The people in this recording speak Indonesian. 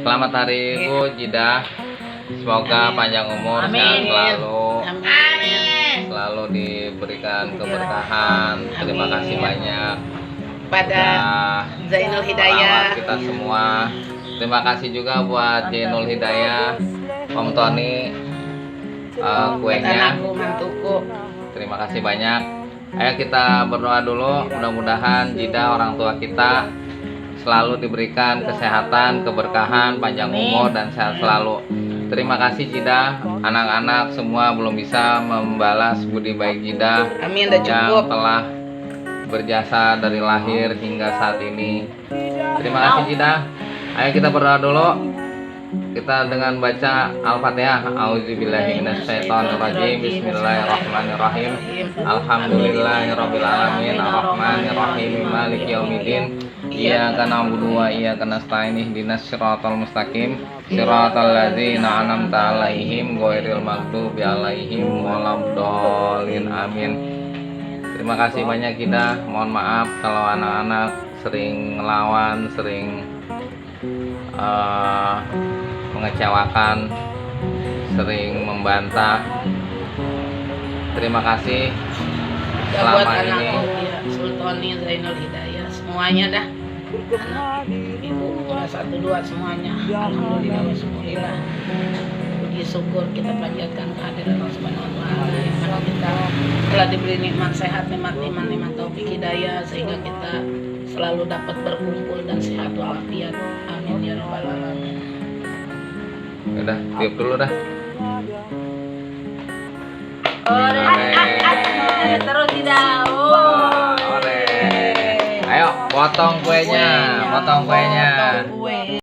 Selamat Hari Ibu Jidah. Semoga panjang umur, sehat selalu, selalu diberikan keberkahan. Terima kasih banyak pada Zainul Hidayah, kita semua. Terima kasih juga buat Zainul Hidayah, Om Tony, kuenya. mantuku. Terima kasih banyak. Ayo kita berdoa dulu. Mudah-mudahan Jidah, orang tua kita, selalu diberikan kesehatan, keberkahan, panjang umur, dan sehat selalu. Terima kasih Jidah. Anak-anak semua belum bisa membalas budi baik Jidah yang telah berjasa dari lahir hingga saat ini. Terima kasih Jidah. Ayo kita berdoa dulu. Kita dengan baca Al-Fatihah. Auzubillahi minasyaitonirrajim. Bismillahirrahmanirrahim. Alhamdulillahirabbil alamin. Arrahmanirrahim. Maliki yaumiddin. Iyyaka na'budu wa iyyaka nasta'in. Ihdinas siratal mustaqim. Siratal ladzina an'amta 'alaihim ghairil maghdubi 'alaihim waladdallin. Amin. Terima kasih banyak kita. Mohon maaf kalau anak-anak sering ngelawan, sering mengecewakan, sering membantah. Terima kasih selama ini. Sultani, Zainul Hidayah, semuanya dah. Anak ibu 1, 2 semuanya. Alhamdulillah wassyukurillah. Puji syukur kita panjatkan kehadiran Allah Subhanahu wa taala yang mana kita telah diberi nikmat sehat, nikmat iman, nikmat taufik hidayah sehingga kita selalu dapat berkumpul dan sehat walafiat. Amin ya rabbal alamin. Udah, tiup dulu dah. Terus tidak. Ayo, potong kuenya, potong kuenya.